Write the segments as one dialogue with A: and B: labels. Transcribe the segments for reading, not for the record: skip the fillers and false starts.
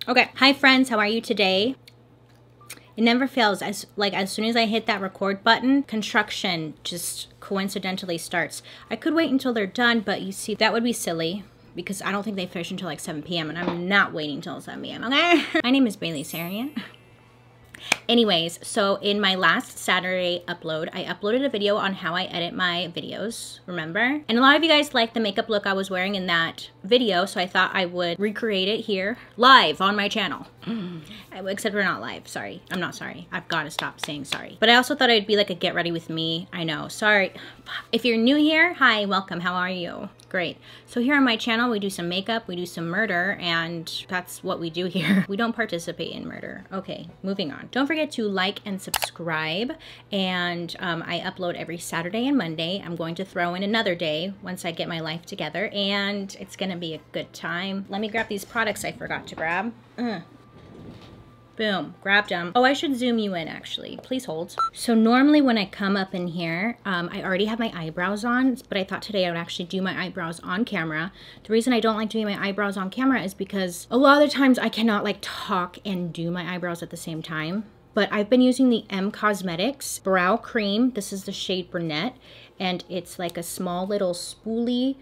A: Okay, hi friends, how are you today? It never fails. As soon as I hit that record button, construction just coincidentally starts. I could wait until they're done, but you see, that would be silly because I don't think they finish until like 7 p.m. and I'm not waiting until 7 p.m. Okay? My name is BaileySarian. Anyways, so in my last Saturday upload, I uploaded a video on how I edit my videos, remember? And a lot of you guys liked the makeup look I was wearing in that video, so I thought I would recreate it here, live on my channel. Except we're not live, sorry. I'm not sorry. I've got to stop saying sorry. But I also thought it'd be like a get ready with me. I know, sorry. If you're new here, hi, welcome, how are you? Great. So here on my channel, we do some makeup, we do some murder, and that's what we do here. We don't participate in murder. Okay, moving on. Don't forget to like and subscribe, and I upload every Saturday and Monday. I'm going to throw in another day once I get my life together, and it's gonna be a good time. Let me grab these products I forgot to grab. Boom, grabbed them. Oh, I should zoom you in actually. Please hold. So normally when I come up in here, I already have my eyebrows on, but I thought today I would actually do my eyebrows on camera. The reason I don't like doing my eyebrows on camera is because a lot of the times I cannot like talk and do my eyebrows at the same time. But I've been using the M Cosmetics Brow Cream. This is the shade Brunette, and it's like a small little spoolie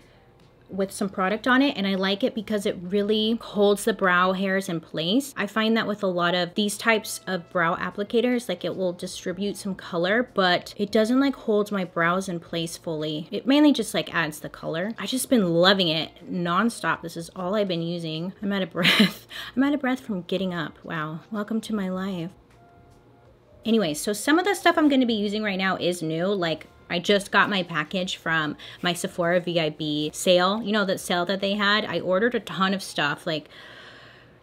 A: with some product on it, and I like it because it really holds the brow hairs in place. I find that with a lot of these types of brow applicators, like it will distribute some color, but it doesn't like hold my brows in place fully. It mainly just like adds the color. I've just been loving it non-stop. This is all I've been using. I'm out of breath. I'm out of breath from getting up. Wow, welcome to my life. Anyway, so some of the stuff I'm going to be using right now is new. Like I just got my package from my Sephora BIBA sale. You know, that sale that they had? I ordered a ton of stuff. Like,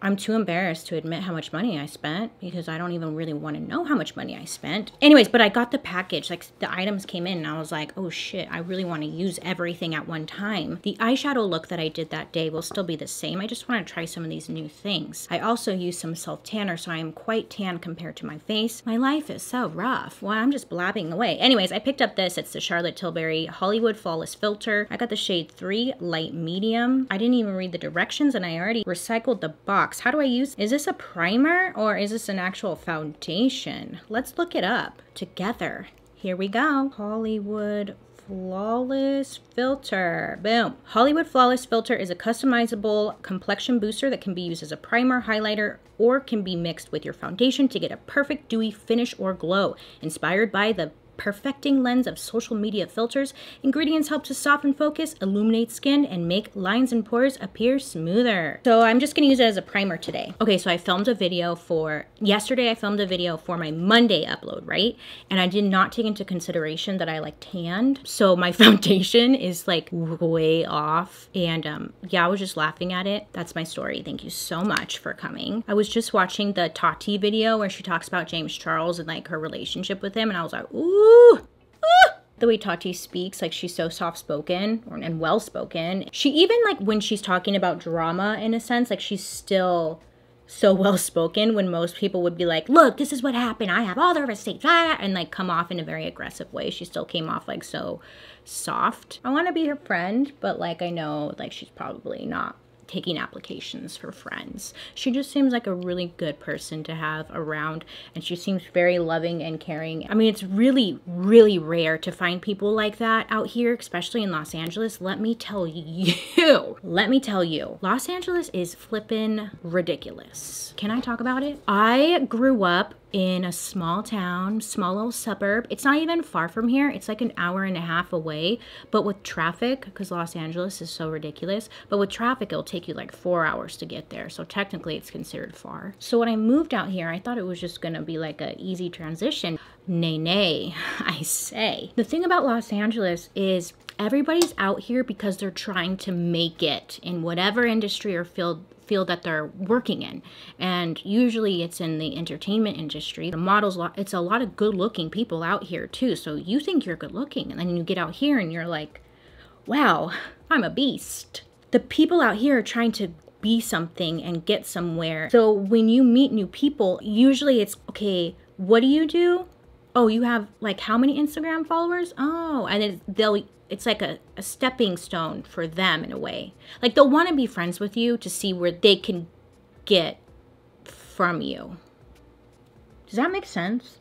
A: I'm too embarrassed to admit how much money I spent because I don't even really want to know how much money I spent. Anyways, but I got the package. Like, the items came in and I was like, oh shit, I really want to use everything at one time. The eyeshadow look that I did that day will still be the same. I just want to try some of these new things. I also use some self-tanner, so I am quite tan compared to my face. My life is so rough. Well, I'm just blabbing away. Anyways, I picked up this. It's the Charlotte Tilbury Hollywood Flawless Filter. I got the shade 3 Light Medium. I didn't even read the directions and I already recycled the box. How do I use? Is this a primer or is this an actual foundation? Let's look it up together. Here we go. Hollywood Flawless Filter. Boom. Hollywood Flawless Filter is a customizable complexion booster that can be used as a primer, highlighter, or can be mixed with your foundation to get a perfect dewy finish or glow. Inspired by the perfecting lens of social media filters, ingredients help to soften focus, illuminate skin, and make lines and pores appear smoother. So I'm just gonna use it as a primer today. Okay, so I filmed a video for, yesterday I filmed a video for my Monday upload, right? And I did not take into consideration that I like tanned. So my foundation is like way off. And yeah, I was just laughing at it. That's my story. Thank you so much for coming. I was just watching the Tati video where she talks about James Charles and like her relationship with him. And I was like, ooh. The way Tati speaks, like she's so soft-spoken and well-spoken. She even like when she's talking about drama in a sense, like she's still so well-spoken when most people would be like, look, this is what happened. I have all the receipts, and like come off in a very aggressive way. She still came off like so soft. I want to be her friend, but like I know like she's probably not taking applications for friends. She just seems like a really good person to have around, and she seems very loving and caring. I mean, it's really, really rare to find people like that out here, especially in Los Angeles. Let me tell you, Los Angeles is flippin' ridiculous. Can I talk about it? I grew up in a small town, small little suburb. It's not even far from here. It's like an hour and a half away, but with traffic, because Los Angeles is so ridiculous, but with traffic, it'll take you like 4 hours to get there. So technically it's considered far. So when I moved out here, I thought it was just gonna be like an easy transition. Nay, nay, I say. The thing about Los Angeles is everybody's out here because they're trying to make it in whatever industry or field that they're working in, and usually it's in the entertainment industry. The models, it's a lot of good looking people out here too, so you think you're good looking and then you get out here and you're like, wow, I'm a beast. The people out here are trying to be something and get somewhere. So when you meet new people, usually it's, okay, what do you do? Oh, you have like how many Instagram followers? Oh, and it's like a stepping stone for them in a way. Like they'll want to be friends with you to see where they can get from you. Does that make sense?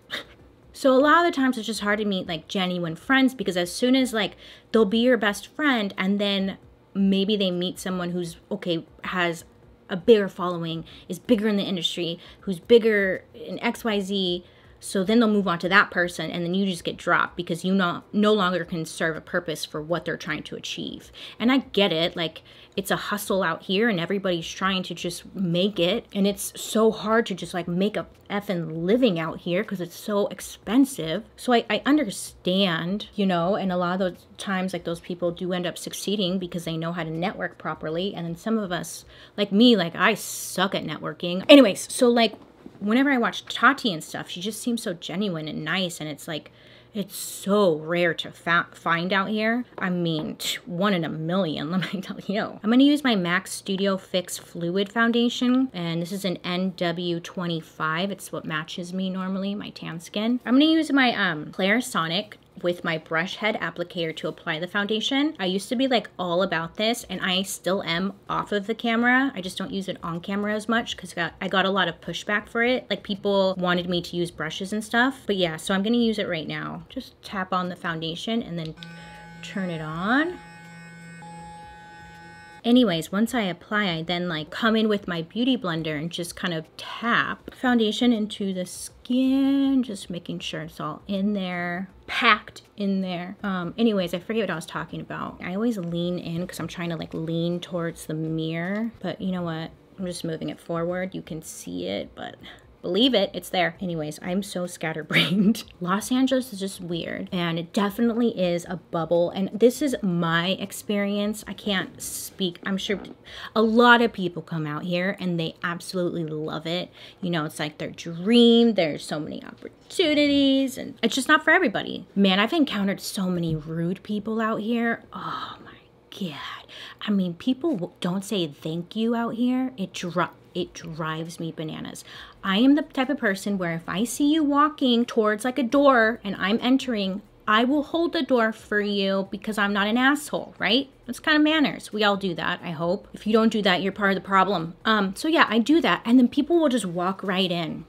A: So a lot of the times it's just hard to meet like genuine friends, because as soon as like they'll be your best friend and then maybe they meet someone who's okay, has a bigger following, is bigger in the industry, who's bigger in XYZ, so then they'll move on to that person, and then you just get dropped because you no longer can serve a purpose for what they're trying to achieve. And I get it, like it's a hustle out here and everybody's trying to just make it, and it's so hard to just like make a effing living out here because it's so expensive. So I understand, you know, and a lot of those times like those people do end up succeeding because they know how to network properly, and then some of us, like me, like I suck at networking. Anyways, so like whenever I watch Tati and stuff, she just seems so genuine and nice, and it's like, it's so rare to find out here. I mean, 1 in a million, let me tell you. I'm going to use my MAC Studio Fix Fluid Foundation, and this is an NW25. It's what matches me normally, my tan skin. I'm going to use my Clarisonic with my brush head applicator to apply the foundation. I used to be like all about this, and I still am off of the camera. I just don't use it on camera as much because I got a lot of pushback for it. Like people wanted me to use brushes and stuff. But yeah, so I'm gonna use it right now. Just tap on the foundation and then turn it on. Anyways, once I apply, I then like come in with my beauty blender and just kind of tap foundation into the skin, just making sure it's all in there, packed in there. Anyways, I forget what I was talking about. I always lean in because I'm trying to like lean towards the mirror, but you know what? I'm just moving it forward. You can see it, but believe it, it's there. Anyways, I'm so scatterbrained. Los Angeles is just weird, and it definitely is a bubble, and this is my experience. I can't speak. I'm sure a lot of people come out here and they absolutely love it. You know, it's like their dream. There's so many opportunities, and it's just not for everybody. Man, I've encountered so many rude people out here. Oh my God. I mean, people don't say thank you out here. It drives me bananas. I am the type of person where if I see you walking towards like a door and I'm entering, I will hold the door for you because I'm not an asshole, right? That's kind of manners. We all do that, I hope. If you don't do that, you're part of the problem. So yeah, I do that. And then people will just walk right in,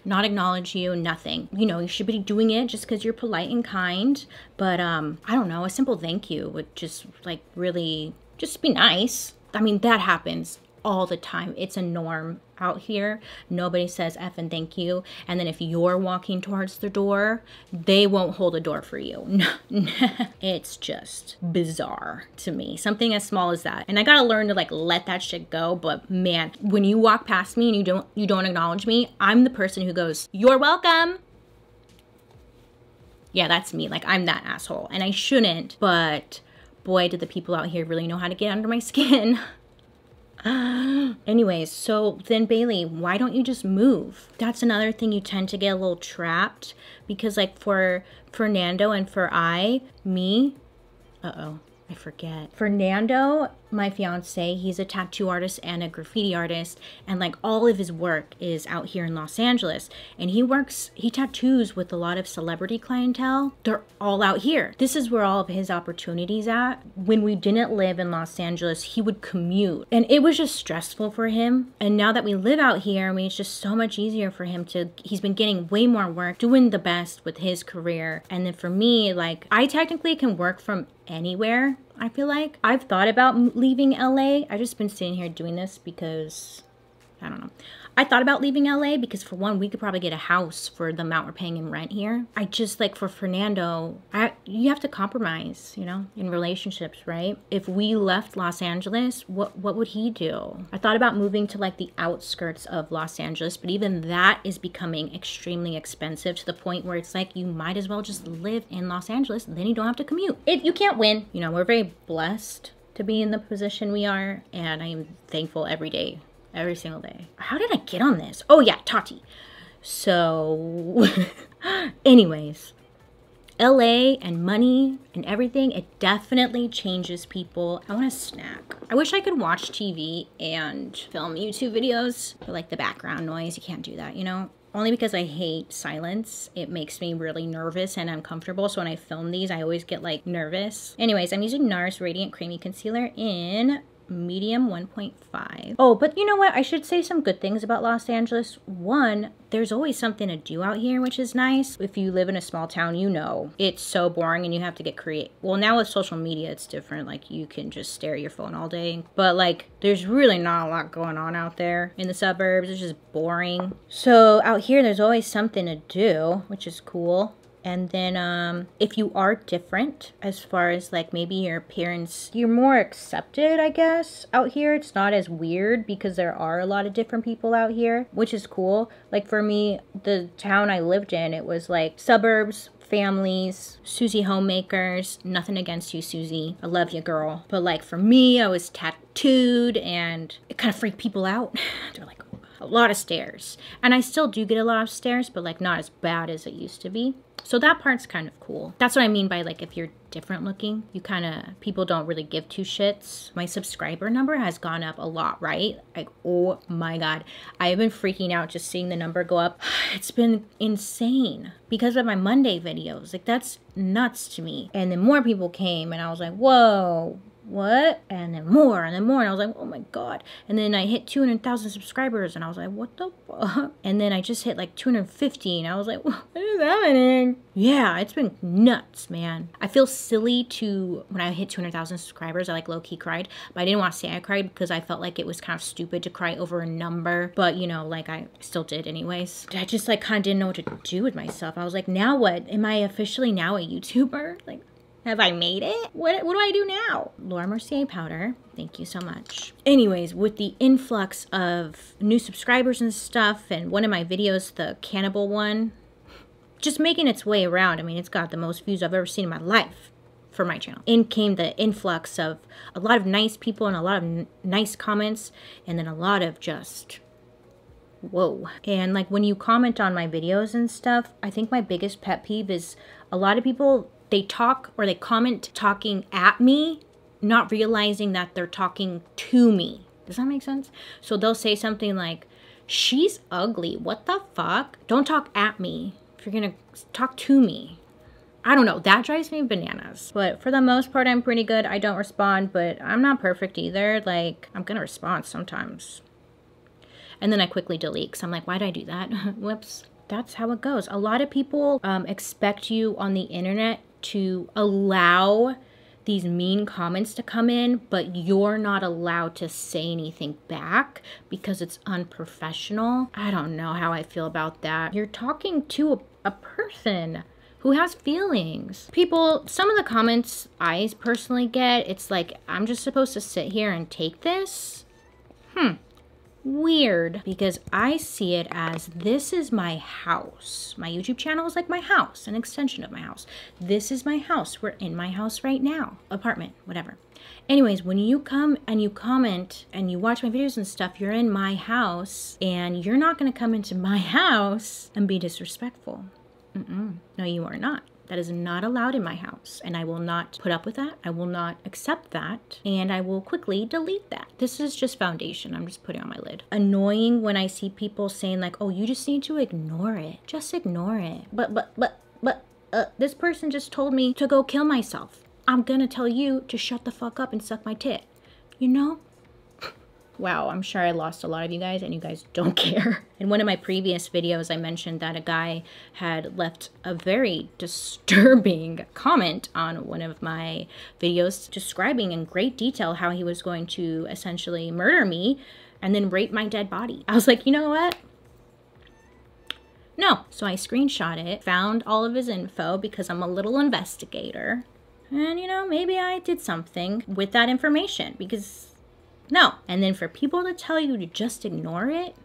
A: not acknowledge you, nothing. You know, you should be doing it just because you're polite and kind. But I don't know, a simple thank you would just like really just be nice. I mean, that happens all the time. It's a norm out here. Nobody says F and thank you. And then if you're walking towards the door, they won't hold a door for you. It's just bizarre to me. Something as small as that. And I gotta learn to like let that shit go. But man, when you walk past me and you don't acknowledge me, I'm the person who goes, "You're welcome." Yeah, that's me. Like I'm that asshole. And I shouldn't, but boy, did the people out here really know how to get under my skin. Anyways, so then Bailey, why don't you just move? That's another thing, you tend to get a little trapped because like for Fernando and for me, I forget. Fernando, my fiance, he's a tattoo artist and a graffiti artist, and like all of his work is out here in Los Angeles, and he tattoos with a lot of celebrity clientele. They're all out here. This is where all of his opportunities at. When we didn't live in Los Angeles, he would commute, and it was just stressful for him. And now that we live out here, I mean, it's just so much easier for him he's been getting way more work, doing the best with his career. And then for me, like, I technically can work from anywhere. I feel like I've thought about leaving LA. I've just been sitting here doing this because I don't know. I thought about leaving LA because for one, we could probably get a house for the amount we're paying in rent here. I just like for Fernando, you have to compromise, you know, in relationships, right? If we left Los Angeles, what would he do? I thought about moving to like the outskirts of Los Angeles, but even that is becoming extremely expensive to the point where it's like you might as well just live in Los Angeles, then you don't have to commute. You can't win. You know, we're very blessed to be in the position we are, and I am thankful every day. Every single day. How did I get on this? Oh yeah, Tati. So, anyways, LA and money and everything, it definitely changes people. I want a snack. I wish I could watch TV and film YouTube videos for like the background noise. You can't do that, you know? Only because I hate silence. It makes me really nervous and uncomfortable. So when I film these, I always get like nervous. Anyways, I'm using Nars Radiant Creamy Concealer in medium 1.5. Oh, but you know what? I should say some good things about Los Angeles. One, there's always something to do out here, which is nice. If you live in a small town, you know, it's so boring and you have to get creative. Well, now with social media, it's different. Like, you can just stare at your phone all day. But, like, there's really not a lot going on out there in the suburbs. It's just boring. So, out here, there's always something to do, which is cool. And then if you are different as far as like maybe your appearance, you're more accepted, I guess, out here. It's not as weird because there are a lot of different people out here, which is cool. Like for me, the town I lived in, it was like suburbs, families, Susie homemakers. Nothing against you, Susie. I love you, girl. But like for me, I was tattooed and it kind of freaked people out. They're like, a lot of stares. And I still do get a lot of stares, but like not as bad as it used to be. So that part's kind of cool. That's what I mean by like if you're different looking, you kind of, people don't really give two shits. My subscriber number has gone up a lot, right? Like, oh my God. I've been freaking out just seeing the number go up. It's been insane because of my Monday videos. Like that's nuts to me. And then more people came and I was like, whoa. What? And then more, and I was like, oh my God. And then I hit 200,000 subscribers and I was like, what the fuck? And then I just hit like 250 and I was like, what is happening? Yeah, it's been nuts, man. I feel silly to, when I hit 200,000 subscribers, I like low-key cried, but I didn't want to say I cried because I felt like it was kind of stupid to cry over a number, but you know, like I still did anyways. I just like kind of didn't know what to do with myself. I was like, now what? Am I officially now a YouTuber? Like, have I made it? What do I do now? Laura Mercier powder. Thank you so much. Anyways, with the influx of new subscribers and stuff, and one of my videos, the cannibal one, just making its way around. I mean, it's got the most views I've ever seen in my life for my channel. In came the influx of a lot of nice people and a lot of nice comments, and then a lot of just whoa. And like when you comment on my videos and stuff, I think my biggest pet peeve is a lot of people, they talk or they comment talking at me, not realizing that they're talking to me. Does that make sense? So they'll say something like, she's ugly. What the fuck? Don't talk at me. If you're gonna talk to me. I don't know. That drives me bananas. But for the most part, I'm pretty good. I don't respond, but I'm not perfect either. Like, I'm gonna respond sometimes. And then I quickly delete because I'm like, why did I do that? Whoops. That's how it goes. A lot of people expect you on the internet to allow these mean comments to come in, but you're not allowed to say anything back because it's unprofessional. I don't know how I feel about that. You're talking to a person who has feelings. People, some of the comments I personally get, it's like, I'm just supposed to sit here and take this? Weird, because I see it as this is my house. My YouTube channel is like my house, an extension of my house. This is my house. We're in my house right now. Apartment, whatever. Anyways, when you come and you comment and you watch my videos and stuff, you're in my house and you're not going to come into my house and be disrespectful. No, you are not. That is not allowed in my house, and I will not put up with that. I will not accept that, and I will quickly delete that. This is just foundation. I'm just putting on my lid. Annoying when I see people saying like, oh, you just need to ignore it. Just ignore it. But this person just told me to go kill myself. I'm gonna tell you to shut the fuck up and suck my tit. You know? Wow, I'm sure I lost a lot of you guys and you guys don't care. In one of my previous videos, I mentioned that a guy had left a very disturbing comment on one of my videos describing in great detail how he was going to essentially murder me and then rape my dead body. I was like, you know what? No. So I screenshot it, found all of his info because I'm a little investigator. And you know, maybe I did something with that information because no. And then for people to tell you to just ignore it,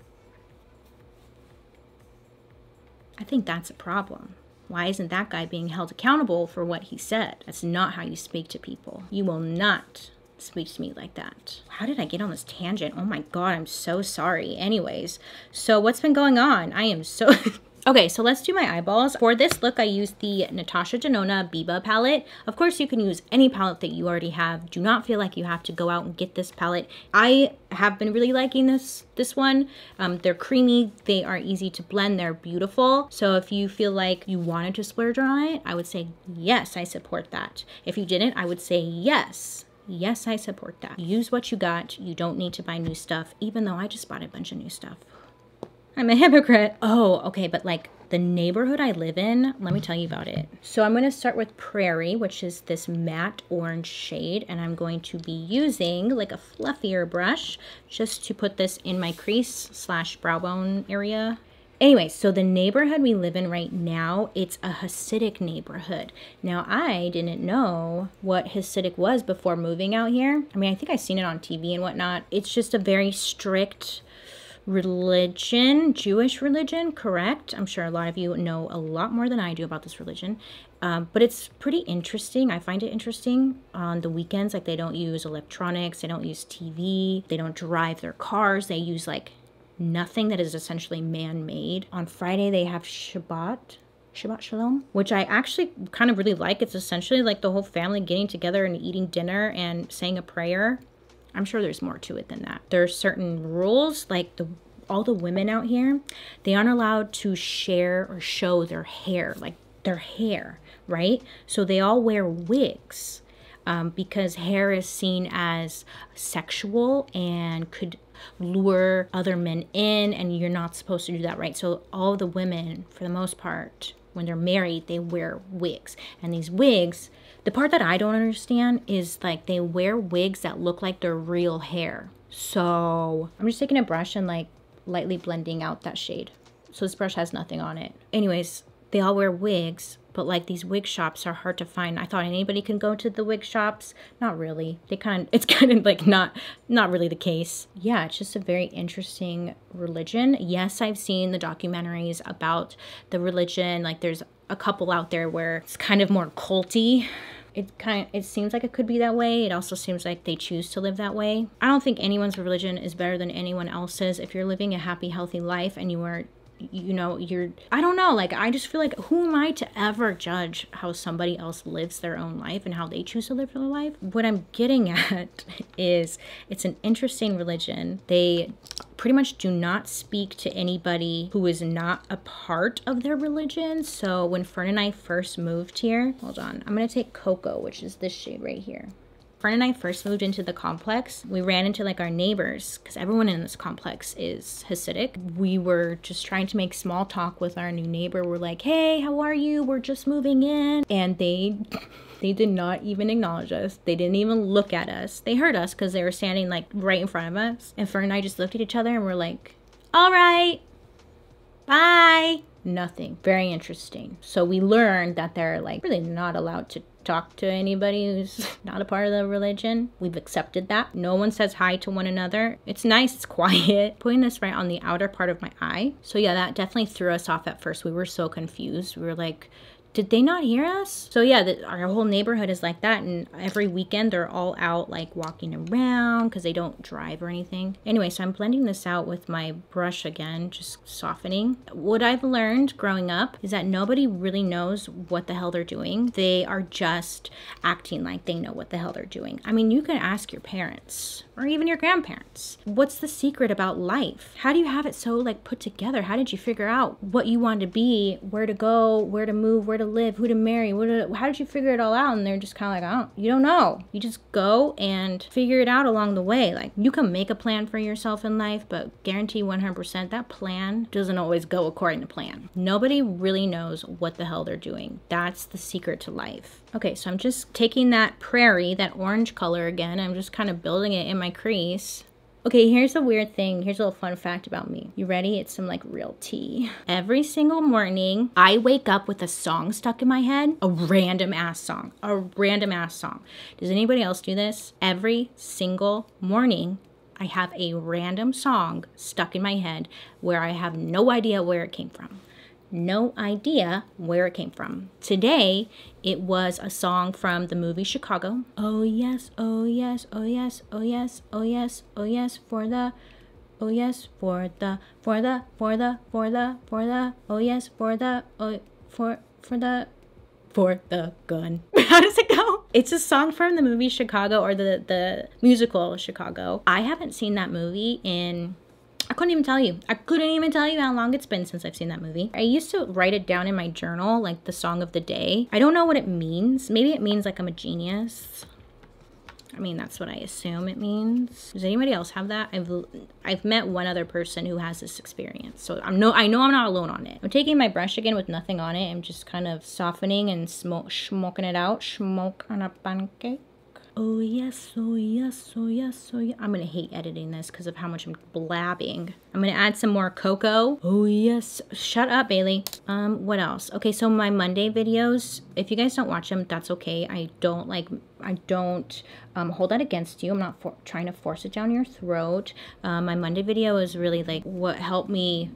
A: I think that's a problem. Why isn't that guy being held accountable for what he said? That's not how you speak to people. You will not speak to me like that. How did I get on this tangent? Oh my God, I'm so sorry. Anyways, so what's been going on? I am so... Okay, so let's do my eyeballs. For this look, I used the Natasha Denona BIBA palette. Of course, you can use any palette that you already have. Do not feel like you have to go out and get this palette. I have been really liking this one. They're creamy. They are easy to blend. They're beautiful. So if you feel like you wanted to splurge on it, I would say, yes, I support that. If you didn't, I would say, yes. Yes, I support that. Use what you got. You don't need to buy new stuff, even though I just bought a bunch of new stuff. I'm a hypocrite. Oh, okay, but like the neighborhood I live in, let me tell you about it. So I'm gonna start with Prairie, which is this matte orange shade, and I'm going to be using like a fluffier brush just to put this in my crease slash brow bone area. Anyway, so the neighborhood we live in right now, it's a Hasidic neighborhood. Now, I didn't know what Hasidic was before moving out here. I mean, I think I've seen it on TV and whatnot. It's just a very strict religion, Jewish religion, correct? I'm sure a lot of you know a lot more than I do about this religion. But it's pretty interesting. I find it interesting. On the weekends, like they don't use electronics, they don't use TV, they don't drive their cars, they use like nothing that is essentially man-made. On Friday, they have Shabbat Shalom, which I actually kind of really like. It's essentially like the whole family getting together and eating dinner and saying a prayer. I'm sure there's more to it than that. There are certain rules, like all the women out here, they aren't allowed to share or show their hair, like their hair, right? So they all wear wigs because hair is seen as sexual and could lure other men in, and you're not supposed to do that, right? So all the women, for the most part, when they're married, they wear wigs. And these wigs, the part that I don't understand is like they wear wigs that look like their real hair. So I'm just taking a brush and like lightly blending out that shade. So this brush has nothing on it. Anyways, they all wear wigs, but like these wig shops are hard to find. I thought anybody can go to the wig shops. Not really. It's kind of like not really the case. Yeah, it's just a very interesting religion. Yes, I've seen the documentaries about the religion. Like there's a couple out there where it's kind of more culty. It seems like it could be that way. It also seems like they choose to live that way. I don't think anyone's religion is better than anyone else's. If you're living a happy, healthy life and you are, you know, I don't know, like I just feel like who am I to ever judge how somebody else lives their own life and how they choose to live their life? What I'm getting at is it's an interesting religion. They pretty much do not speak to anybody who is not a part of their religion. So when Fern and I first moved here, hold on, I'm gonna take Cocoa, which is this shade right here. Fern and I first moved into the complex, we ran into like our neighbors because everyone in this complex is Hasidic. We were just trying to make small talk with our new neighbor. We're like, hey, how are you? We're just moving in. And they did not even acknowledge us. They didn't even look at us. They heard us because they were standing like right in front of us. And Fern and I just looked at each other and we're like, all right, bye. Nothing. Very interesting. So we learned that they're like really not allowed to talk to anybody who's not a part of the religion. We've accepted that. No one says hi to one another. It's nice, it's quiet. Putting this right on the outer part of my eye. So yeah, that definitely threw us off at first. We were so confused. We were like, did they not hear us? So yeah, our whole neighborhood is like that, and every weekend they're all out like walking around because they don't drive or anything. Anyway, so I'm blending this out with my brush again, just softening. What I've learned growing up is that nobody really knows what the hell they're doing. They are just acting like they know what the hell they're doing. I mean, you can ask your parents or even your grandparents. What's the secret about life? How do you have it so like put together? How did you figure out what you want to be, where to go, where to move, where to live, who to marry? How did you figure it all out? And they're just kind of like, oh, you don't know. You just go and figure it out along the way. Like you can make a plan for yourself in life, but guarantee 100% that plan doesn't always go according to plan. Nobody really knows what the hell they're doing. That's the secret to life. Okay, so I'm just taking that Prairie, that orange color again. I'm just kind of building it in my crease. Okay, here's a weird thing. Here's a little fun fact about me. You ready? It's some like real tea. Every single morning, I wake up with a song stuck in my head. A random ass song. A random ass song. Does anybody else do this? Every single morning, I have a random song stuck in my head where I have no idea where it came from. No idea where it came from. Today, it was a song from the movie Chicago. Oh yes, oh yes, oh yes, oh yes, oh yes, oh yes, for the, oh yes, for the, for the, for the, for the, for the, oh yes, for the, oh, for the gun. How does it go? It's a song from the movie Chicago, or the musical Chicago. I haven't seen that movie in, I couldn't even tell you. I couldn't even tell you how long it's been since I've seen that movie. I used to write it down in my journal, like the song of the day. I don't know what it means. Maybe it means like I'm a genius. I mean, that's what I assume it means. Does anybody else have that? I've met one other person who has this experience, so I know I'm not alone on it. I'm taking my brush again with nothing on it. I'm just kind of softening and smoking it out. Smoke on a pancake. Oh yes, oh yes, oh yes, oh yeah. I'm gonna hate editing this because of how much I'm blabbing. I'm gonna add some more cocoa. Oh yes. Shut up, Bailey. What else? Okay, so my Monday videos, if you guys don't watch them, that's okay. I don't hold that against you. I'm not trying to force it down your throat. My Monday video is really like what helped me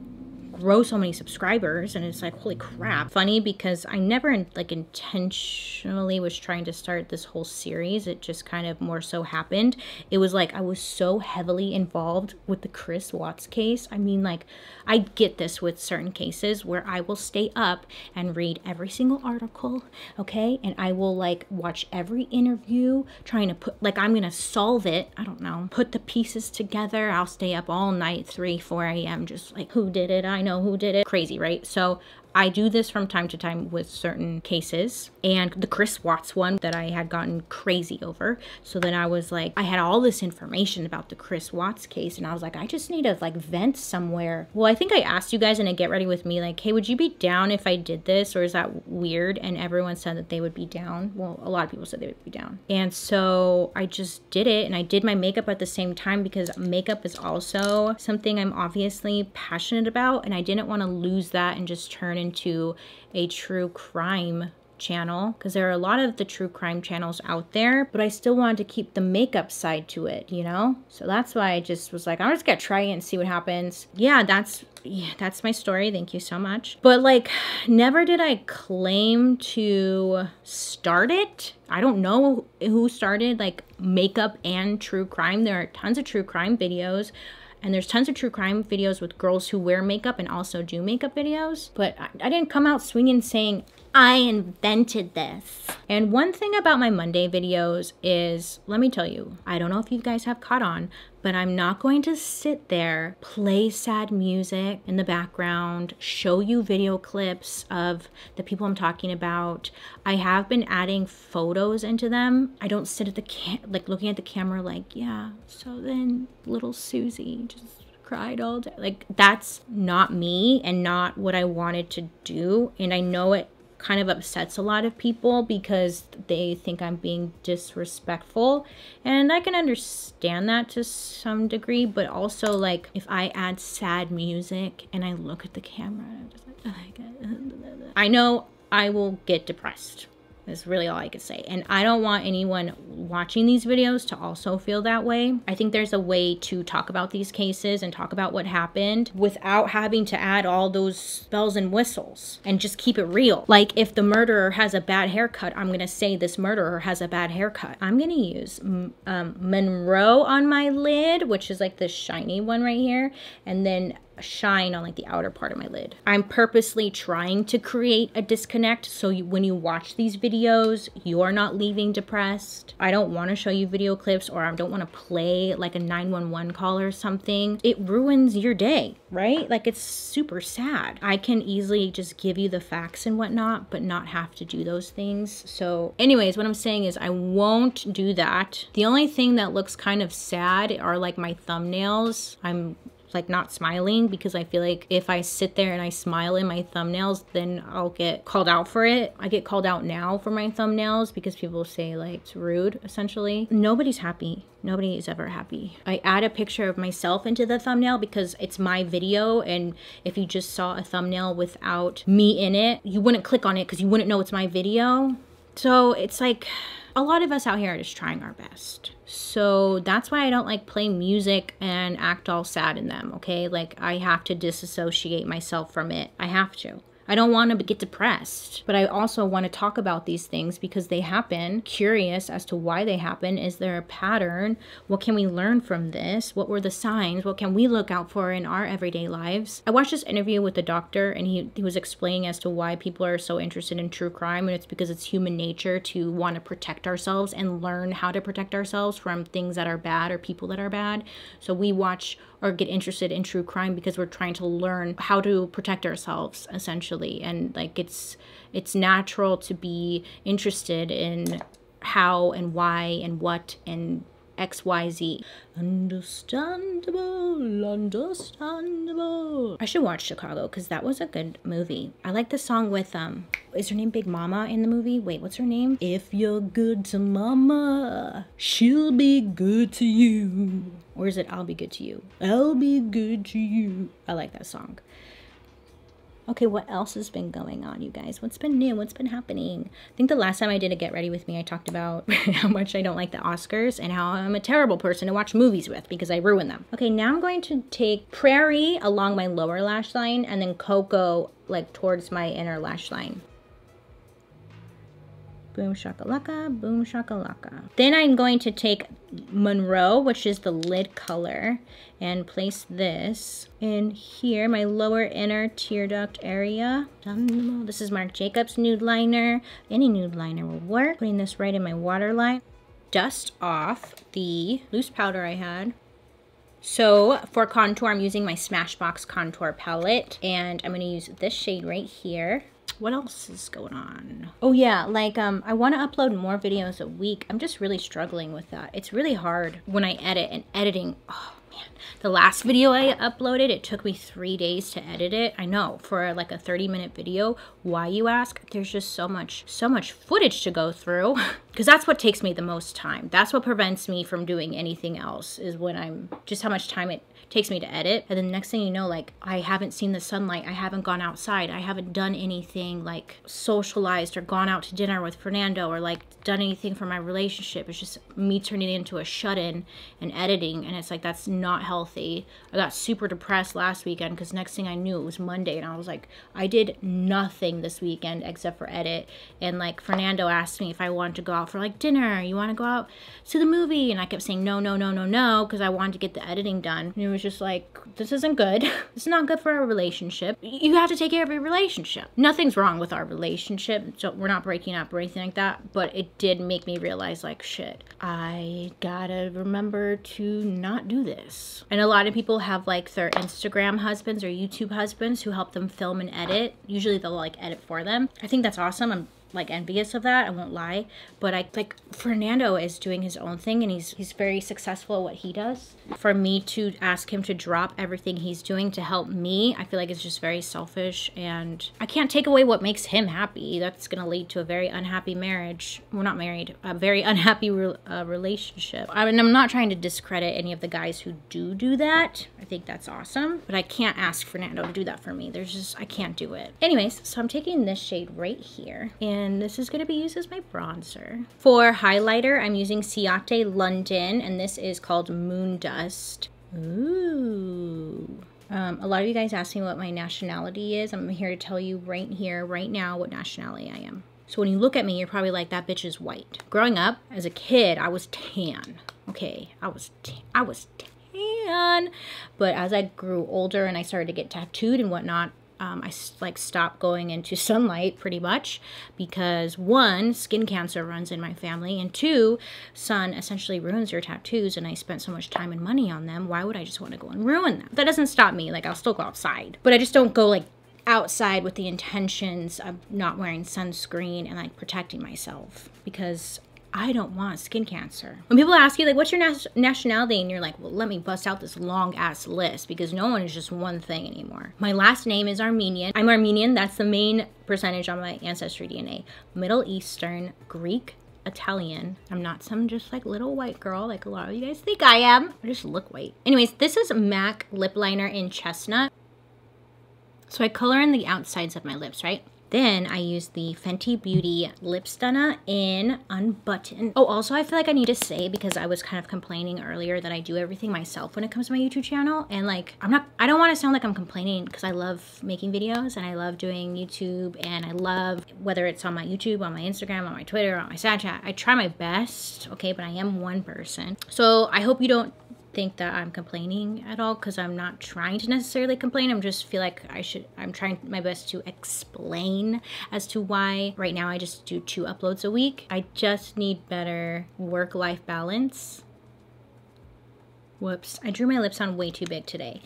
A: grow so many subscribers, and it's like, holy crap. Funny because I never like intentionally was trying to start this whole series. It just kind of more so happened. It was like I was so heavily involved with the Chris Watts case. I mean, like, I get this with certain cases where I will stay up and read every single article, okay? And I will like watch every interview, trying to put, like, I'm gonna solve it. I don't know, put the pieces together. I'll stay up all night, 3, 4 a.m. just like, who did it? I know who did it. Crazy, right? So I do this from time to time with certain cases, and the Chris Watts one that I had gotten crazy over. So then I was like, I had all this information about the Chris Watts case, and I was like, I just need to like vent somewhere. Well, I think I asked you guys in a Get Ready With Me, like, hey, would you be down if I did this, or is that weird? And everyone said that they would be down. Well, a lot of people said they would be down. And so I just did it, and I did my makeup at the same time because makeup is also something I'm obviously passionate about, and I didn't want to lose that and just turn into a true crime channel, because there are a lot of the true crime channels out there, but I still wanted to keep the makeup side to it, you know? So that's why I just was like, I'm just gonna try it and see what happens. Yeah, that's my story. Thank you so much. But like, never did I claim to start it. I don't know who started like makeup and true crime. There are tons of true crime videos. And there's tons of true crime videos with girls who wear makeup and also do makeup videos. But I didn't come out swinging saying, I invented this. And one thing about my Monday videos is, let me tell you, I don't know if you guys have caught on, but I'm not going to sit there, play sad music in the background, show you video clips of the people I'm talking about. I have been adding photos into them. I don't sit at the like looking at the camera like, yeah, so then little Susie just cried all day. Like, that's not me and not what I wanted to do. And I know it kind of upsets a lot of people because they think I'm being disrespectful, and I can understand that to some degree, but also like if I add sad music and I look at the camera and I'm just like, oh my God, I know I will get depressed. That's really all I could say. And I don't want anyone watching these videos to also feel that way. I think there's a way to talk about these cases and talk about what happened without having to add all those bells and whistles and just keep it real. Like, if the murderer has a bad haircut, I'm gonna say this murderer has a bad haircut. I'm gonna use Monroe on my lid, which is like this shiny one right here, and then shine on like the outer part of my lid. I'm purposely trying to create a disconnect so when you watch these videos, you're not leaving depressed. I don't want to show you video clips, or I don't want to play like a 911 call or something. It ruins your day, right? Like, it's super sad. I can easily just give you the facts and whatnot, but not have to do those things. So anyways, what I'm saying is I won't do that. The only thing that looks kind of sad are like my thumbnails. I'm like not smiling because I feel like if I sit there and I smile in my thumbnails, then I'll get called out for it. I get called out now for my thumbnails because people say like it's rude, essentially. Nobody's happy. Nobody is ever happy. I add a picture of myself into the thumbnail because it's my video, and if you just saw a thumbnail without me in it, you wouldn't click on it because you wouldn't know it's my video. So it's like, a lot of us out here are just trying our best. So that's why I don't like play music and act all sad in them, okay? Like, I have to disassociate myself from it. I have to. I don't want to get depressed, but I also want to talk about these things because they happen. Curious as to why they happen. Is there a pattern? What can we learn from this? What were the signs? What can we look out for in our everyday lives? I watched this interview with the doctor, and he was explaining as to why people are so interested in true crime, and it's because it's human nature to want to protect ourselves and learn how to protect ourselves from things that are bad or people that are bad. So we watch or get interested in true crime because we're trying to learn how to protect ourselves, essentially. And like, it's natural to be interested in how and why and what and XYZ. Understandable, understandable. I should watch Chicago because that was a good movie. I like the song with, is her name Big Mama in the movie? Wait, what's her name? If you're good to mama, she'll be good to you. Or is it I'll be good to you? I'll be good to you. I like that song. Okay, what else has been going on, you guys? What's been new? What's been happening? I think the last time I did a Get Ready With Me, I talked about how much I don't like the Oscars and how I'm a terrible person to watch movies with because I ruin them. Okay, now I'm going to take Prairie along my lower lash line and then Cocoa like towards my inner lash line. Boom shakalaka, boom shakalaka. Then I'm going to take Monroe, which is the lid color, and place this in here, my lower inner tear duct area. This is Marc Jacobs nude liner. Any nude liner will work. Putting this right in my waterline. Dust off the loose powder I had. So for contour, I'm using my Smashbox contour palette, and I'm gonna use this shade right here. What else is going on? Oh yeah, like I want to upload more videos a week. I'm just really struggling with that. It's really hard when I edit, and editing, oh man. The last video I uploaded, it took me 3 days to edit it. I know, for like a 30-minute video. Why, you ask? There's just so much footage to go through because that's what takes me the most time. That's what prevents me from doing anything else, is when I'm just how much time it takes me to edit. And then the next thing you know, like, I haven't seen the sunlight, I haven't gone outside, I haven't done anything like socialized or gone out to dinner with Fernando or like done anything for my relationship. It's just me turning into a shut-in and editing, and it's like, that's not healthy. I got super depressed last weekend because next thing I knew it was Monday, and I was like, I did nothing this weekend except for edit. And like Fernando asked me if I wanted to go out for like dinner, you want to go out to the movie, and I kept saying no, no, no, no, no, because I wanted to get the editing done. And it was just like, this isn't good. It's not good for our relationship. You have to take care of your relationship. Nothing's wrong with our relationship, so we're not breaking up or anything like that, but it did make me realize, like, shit, I gotta remember to not do this. And a lot of people have like their Instagram husbands or YouTube husbands who help them film and edit. Usually they'll like edit for them. I think that's awesome. I'm like envious of that, I won't lie, but I like Fernando is doing his own thing, and he's very successful at what he does. For me to ask him to drop everything he's doing to help me, I feel like it's just very selfish, and I can't take away what makes him happy. That's gonna lead to a very unhappy marriage. We're not married, a very unhappy relationship. I mean, I'm not trying to discredit any of the guys who do that. I think that's awesome, but I can't ask Fernando to do that for me. There's just, I can't do it. Anyways, so I'm taking this shade right here, and this is going to be used as my bronzer. For highlighter, I'm using Ciate London, and this is called MoonDust. Ooh. A lot of you guys ask me what my nationality is. I'm here to tell you right here, right now, what nationality I am. So when you look at me, you're probably like, that bitch is white. Growing up, as a kid, I was tan. Okay, I was tan. But as I grew older and I started to get tattooed and whatnot, I like stopped going into sunlight pretty much because 1, skin cancer runs in my family, and 2, sun essentially ruins your tattoos, and I spent so much time and money on them. Why would I just want to go and ruin them? That doesn't stop me. Like, I'll still go outside, but I just don't go like outside with the intentions of not wearing sunscreen and like protecting myself, because I don't want skin cancer. When people ask you, like, what's your nationality? And you're like, well, let me bust out this long ass list, because no one is just one thing anymore. My last name is Armenian. I'm Armenian. That's the main percentage on my ancestry DNA. Middle Eastern, Greek, Italian. I'm not some just like little white girl like a lot of you guys think I am. I just look white. Anyways, this is MAC lip liner in Chestnut. So I color in the outsides of my lips, right? Then I use the Fenty Beauty Lip Stunna in Unbutton. Oh, also I feel like I need to say, because I was kind of complaining earlier that I do everything myself when it comes to my YouTube channel. And like, I don't want to sound like I'm complaining, because I love making videos and I love doing YouTube, and I love, whether it's on my YouTube, on my Instagram, on my Twitter, on my Snapchat, I try my best, okay? But I am one person. So I hope you don't think that I'm complaining at all, because I'm not trying to necessarily complain. I'm just feel like I'm trying my best to explain as to why right now I just do 2 uploads a week. I just need better work-life balance. Whoops, I drew my lips on way too big today.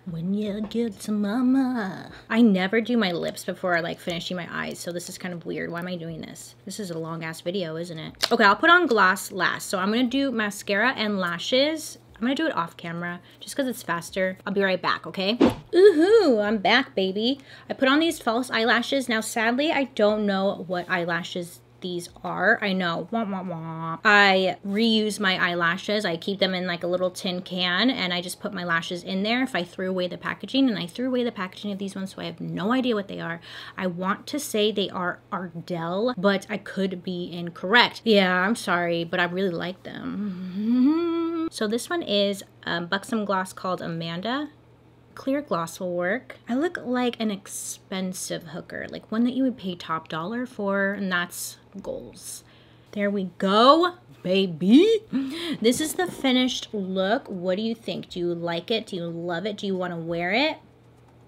A: When you get to mama. I never do my lips before like finishing my eyes, so this is kind of weird. Why am I doing this? This is a long ass video, isn't it? Okay, I'll put on gloss last. So I'm gonna do mascara and lashes. I'm gonna do it off camera just because it's faster. I'll be right back, okay? Ooh, I'm back, baby. I put on these false eyelashes. Now, sadly, I don't know what eyelashes these are. I know. Wah, wah, wah. I reuse my eyelashes. I keep them in like a little tin can and I just put my lashes in there if I threw away the packaging, and I threw away the packaging of these ones, so I have no idea what they are. I want to say they are Ardell, but I could be incorrect. Yeah, I'm sorry, but I really like them. So this one is a Buxom gloss called Amanda. Clear gloss will work. I look like an expensive hooker, like one that you would pay top dollar for, and that's goals. There we go, baby. This is the finished look. What do you think? Do you like it? Do you love it? Do you want to wear it?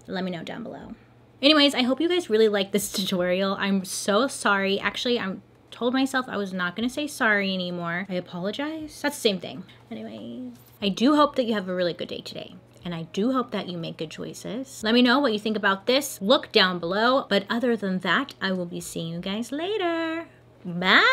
A: Let me know down below. Anyways, I hope you guys really like this tutorial. I'm so sorry. Actually, I told myself I was not going to say sorry anymore. I apologize. That's the same thing. Anyways, I do hope that you have a really good day today. And I do hope that you make good choices. Let me know what you think about this. Look down below. But other than that, I will be seeing you guys later. Bye!